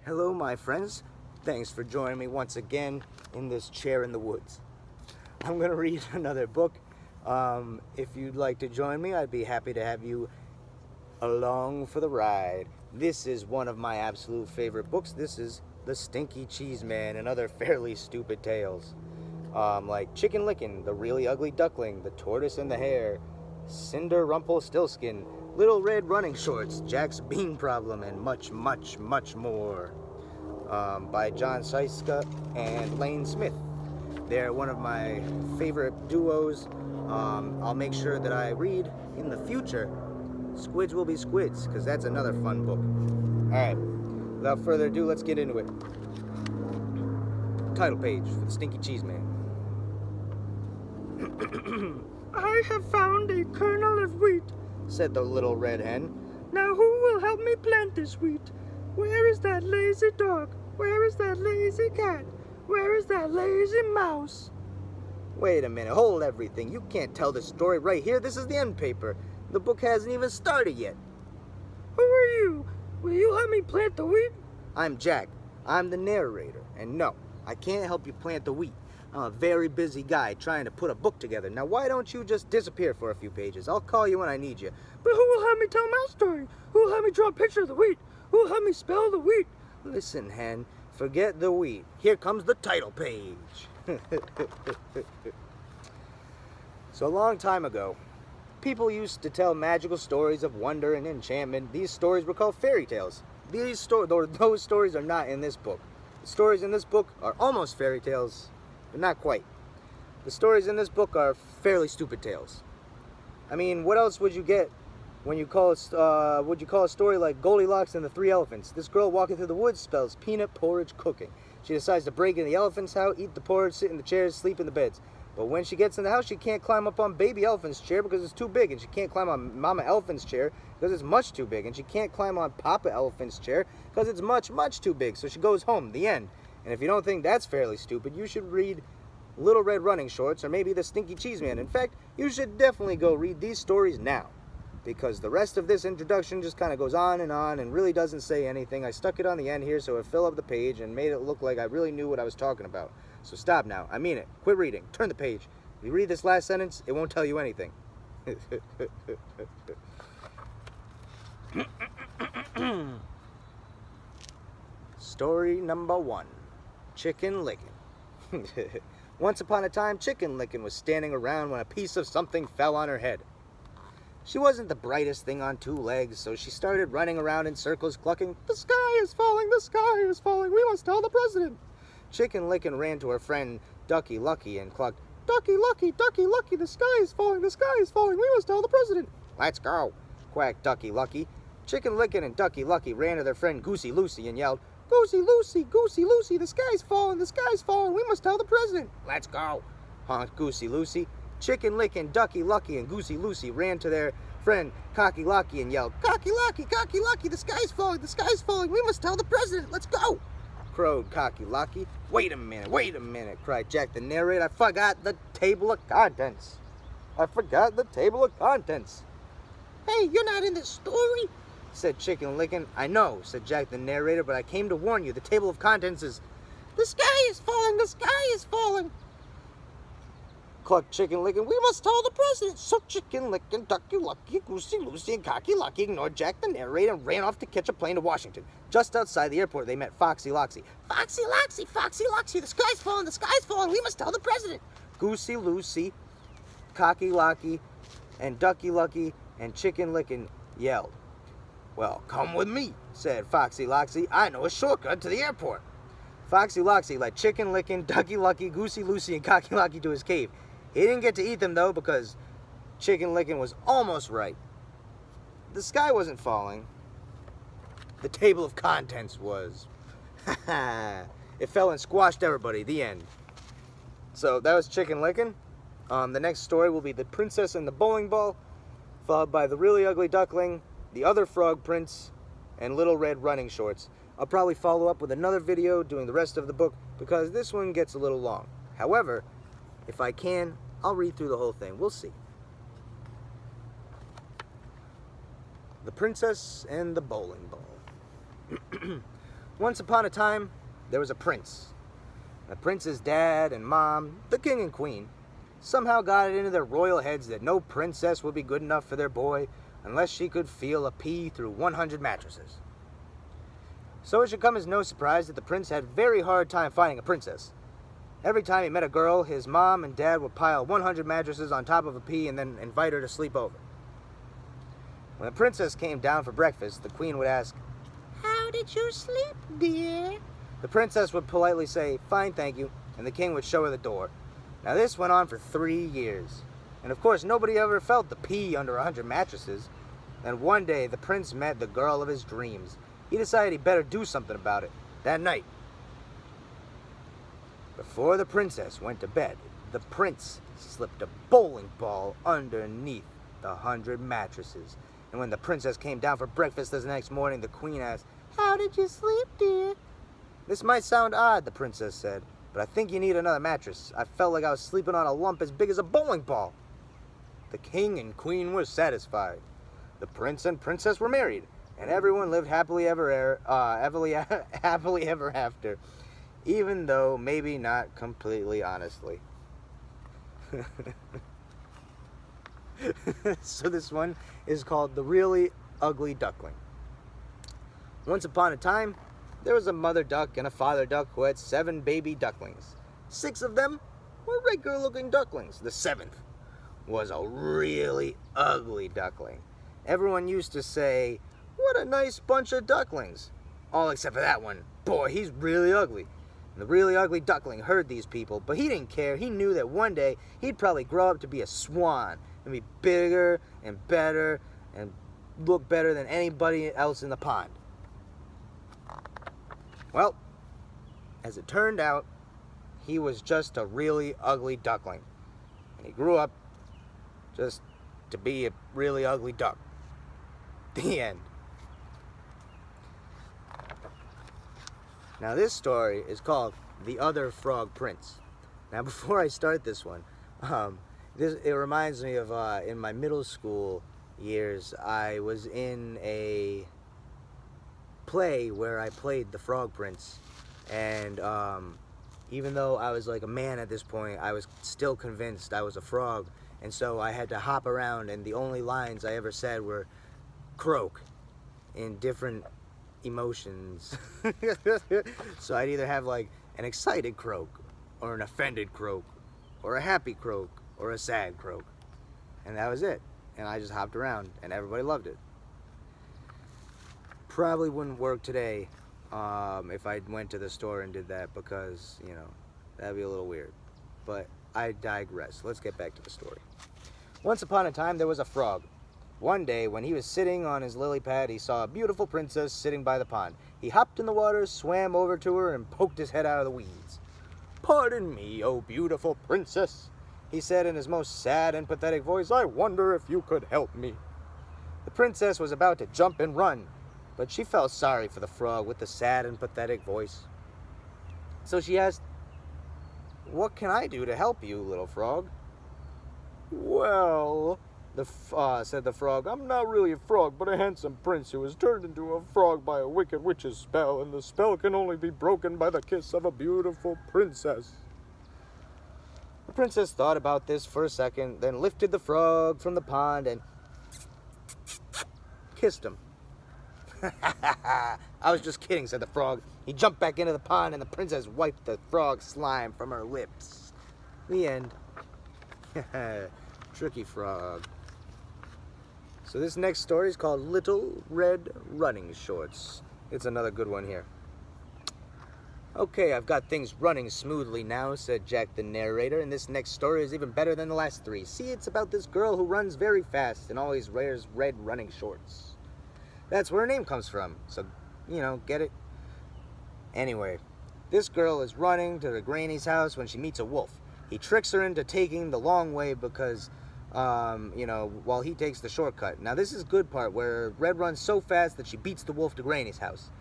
Hello, my friends. Thanks for joining me once again in this chair in the woods. I'm going to read another book. If you'd like to join me, I'd be happy to have you along for the ride. This is one of my absolute favorite books. This is The Stinky Cheese Man and Other Fairly Stupid Tales. Like Chicken Lickin, The Really Ugly Duckling, The Tortoise and the Hare, Cinder Rumpelstiltskin, Little Red Running Shorts, Jack's Bean Problem, and much, much, much more. By John Seiska and Lane Smith. They're one of my favorite duos. I'll make sure that I read in the future Squids Will Be Squids, because that's another fun book. Alright, without further ado, let's get into it. Title page for The Stinky Cheese Man. I have found a kernel of wheat, said the little red hen. Now who will help me plant this wheat? Where is that lazy dog? Where is that lazy cat? Where is that lazy mouse? Wait a minute, hold everything. You can't tell this story right here. This is the end paper. The book hasn't even started yet. Who are you? Will you help me plant the wheat? I'm Jack. I'm the narrator. And no, I can't help you plant the wheat. I'm a very busy guy trying to put a book together. Now why don't you just disappear for a few pages? I'll call you when I need you. But who will help me tell my story? Who will help me draw a picture of the wheat? Who will help me spell the wheat? Listen, hen, forget the wheat. Here comes the title page. So a long time ago, people used to tell magical stories of wonder and enchantment. These stories were called fairy tales. Those stories are not in this book. The stories in this book are almost fairy tales, but not quite. The stories in this book are fairly stupid tales. I mean, what else would you get when you call a story like Goldilocks and the Three Elephants? This girl walking through the woods spells peanut porridge cooking. She decides to break in the elephant's house, eat the porridge, sit in the chairs, sleep in the beds. But when she gets in the house, she can't climb up on baby elephant's chair because it's too big, and she can't climb on mama elephant's chair because it's much too big, and she can't climb on papa elephant's chair because it's much, much too big. So she goes home. The end. And if you don't think that's fairly stupid, you should read Little Red Running Shorts or maybe The Stinky Cheese Man. In fact, you should definitely go read these stories now, because the rest of this introduction just kind of goes on and really doesn't say anything. I stuck it on the end here so it filled up the page and made it look like I really knew what I was talking about. So stop now. I mean it. Quit reading. Turn the page. If you read this last sentence, it won't tell you anything. Story number 1. Chicken Lickin. Once upon a time, Chicken Lickin was standing around when a piece of something fell on her head. She wasn't the brightest thing on two legs, so she started running around in circles, clucking, "The sky is falling, the sky is falling, we must tell the president." Chicken Lickin ran to her friend Ducky Lucky and clucked, Ducky Lucky, the sky is falling, we must tell the president." "Let's go," quacked Ducky Lucky. Chicken Lickin and Ducky Lucky ran to their friend Goosey Lucy and yelled, Goosey Lucy, the sky's falling, we must tell the president." "Let's go," honked Goosey Lucy. Chicken Lickin, Ducky Lucky, and Goosey Lucy ran to their friend Cocky Locky and yelled, Cocky Locky, the sky's falling, we must tell the president, let's go," crowed Cocky Locky. Wait a minute, cried Jack the narrator. I forgot the table of contents. "Hey, you're not in this story," said Chicken Lickin. "I know," said Jack the narrator, "but I came to warn you. The table of contents is, the sky is falling, clucked Chicken Lickin. "We must tell the president." So Chicken Lickin, Ducky Lucky, Goosey Lucy, and Cocky Lucky ignored Jack the narrator and ran off to catch a plane to Washington. Just outside the airport, they met Foxy Loxy. Foxy Loxy, the sky's falling, we must tell the president." Goosey Lucy, Cocky Locky, and Ducky Lucky, and Chicken Lickin yelled. "Well, come with me," said Foxy Loxy. "I know a shortcut to the airport." Foxy Loxy led Chicken Lickin, Ducky Lucky, Goosey Lucy, and Cocky Locky to his cave. He didn't get to eat them, though, because Chicken Lickin was almost right. The sky wasn't falling. The table of contents was. It fell and squashed everybody. The end. So that was Chicken Lickin. The next story will be The Princess and the Bowling Ball, followed by The Really Ugly Duckling, The Other Frog Prince, and Little Red Running Shorts. I'll probably follow up with another video doing the rest of the book because this one gets a little long. However, if I can, I'll read through the whole thing. We'll see. The Princess and the Bowling Ball. Once upon a time, there was a prince. The prince's dad and mom, the king and queen, somehow got it into their royal heads that no princess would be good enough for their boy unless she could feel a pea through 100 mattresses. So it should come as no surprise that the prince had a very hard time finding a princess. Every time he met a girl, his mom and dad would pile 100 mattresses on top of a pea and then invite her to sleep over. When the princess came down for breakfast, the queen would ask, "How did you sleep, dear?" The princess would politely say, "Fine, thank you," and the king would show her the door. Now this went on for 3 years. And of course, nobody ever felt the pee under 100 mattresses. Then one day, the prince met the girl of his dreams. He decided he better do something about it. That night, before the princess went to bed, the prince slipped a bowling ball underneath the 100 mattresses. And when the princess came down for breakfast the next morning, the queen asked, "How did you sleep, dear?" "This might sound odd," the princess said, "but I think you need another mattress. I felt like I was sleeping on a lump as big as a bowling ball." The king and queen were satisfied. The prince and princess were married, and everyone lived happily ever after, even though maybe not completely honestly. So this one is called The Really Ugly Duckling. Once upon a time, there was a mother duck and a father duck who had 7 baby ducklings. 6 of them were regular-looking ducklings. The 7th was a really ugly duckling. Everyone used to say, "What a nice bunch of ducklings." All except for that one. Boy, he's really ugly. And the really ugly duckling heard these people, but he didn't care. He knew that one day he'd probably grow up to be a swan and be bigger and better and look better than anybody else in the pond. Well, as it turned out, he was just a really ugly duckling. And he grew up just to be a really ugly duck. The end. Now this story is called The Other Frog Prince. Now before I start this one, it reminds me of in my middle school years, I was in a play where I played the Frog Prince, and even though I was like a man at this point, I was still convinced I was a frog, and so I had to hop around, and the only lines I ever said were croak in different emotions. So I'd either have like an excited croak, or an offended croak, or a happy croak, or a sad croak, and that was it. And I just hopped around, and everybody loved it. Probably wouldn't work today if I went to the store and did that, because, you know, that'd be a little weird. But I digress. Let's get back to the story. Once upon a time, there was a frog. One day, when he was sitting on his lily pad, he saw a beautiful princess sitting by the pond. He hopped in the water, swam over to her, and poked his head out of the weeds. "Pardon me, oh beautiful princess," he said in his most sad and pathetic voice. "I wonder if you could help me." The princess was about to jump and run, but she felt sorry for the frog with the sad and pathetic voice. So she asked, "What can I do to help you, little frog?" "Well," said the frog, "I'm not really a frog, but a handsome prince who was turned into a frog by a wicked witch's spell, and the spell can only be broken by the kiss of a beautiful princess." The princess thought about this for a second, then lifted the frog from the pond and kissed him. "I was just kidding," said the frog. He jumped back into the pond, and the princess wiped the frog slime from her lips. The end. Tricky frog. So this next story is called Little Red Running Shorts. It's another good one here. "Okay, I've got things running smoothly now," said Jack the narrator, "and this next story is even better than the last 3. See, it's about this girl who runs very fast and always wears red running shorts. That's where her name comes from, so, you know, get it? Anyway, this girl is running to the granny's house when she meets a wolf. He tricks her into taking the long way because, while he takes the shortcut. Now, this is the good part, where Red runs so fast that she beats the wolf to Granny's house.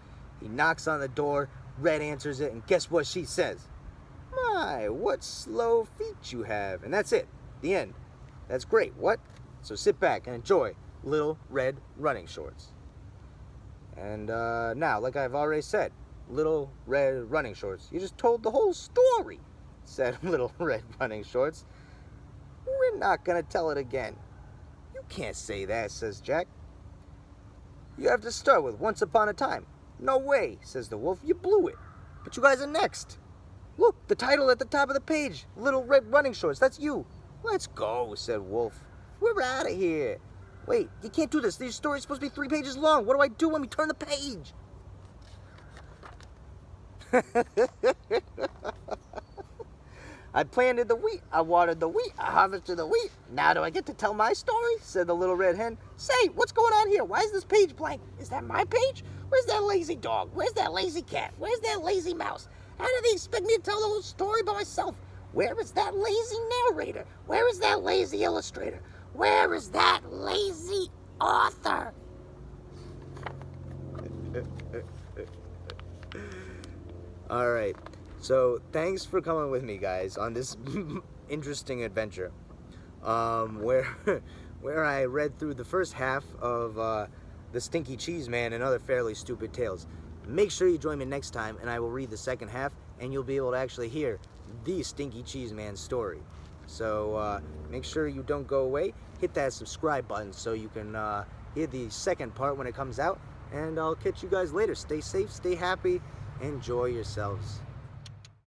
He knocks on the door, Red answers it, and guess what she says? "My, what slow feet you have." And that's it. The end. That's great. What? So sit back and enjoy Little Red Running Shorts. And now, like I've already said, Little Red Running Shorts. You just told the whole story, said Little Red Running Shorts. We're not gonna tell it again. You can't say that, says Jack. You have to start with Once Upon a Time. No way, says the wolf. You blew it. But you guys are next. Look, the title at the top of the page. Little Red Running Shorts. That's you. Let's go, said Wolf. We're out of here. Wait, you can't do this. These stories are supposed to be 3 pages long. What do I do when we turn the page? I planted the wheat, I watered the wheat, I harvested the wheat. Now do I get to tell my story? Said the little red hen. Say, what's going on here? Why is this page blank? Is that my page? Where's that lazy dog? Where's that lazy cat? Where's that lazy mouse? How do they expect me to tell the whole story by myself? Where is that lazy narrator? Where is that lazy illustrator? Where is that lazy author? All right. So thanks for coming with me, guys, on this interesting adventure, where I read through the first half of the Stinky Cheese Man and other fairly stupid tales. Make sure you join me next time, and I will read the second half, and you'll be able to actually hear the Stinky Cheese Man story. So make sure you don't go away. Hit that subscribe button so you can hear the second part when it comes out, and I'll catch you guys later. Stay safe, stay happy, enjoy yourselves.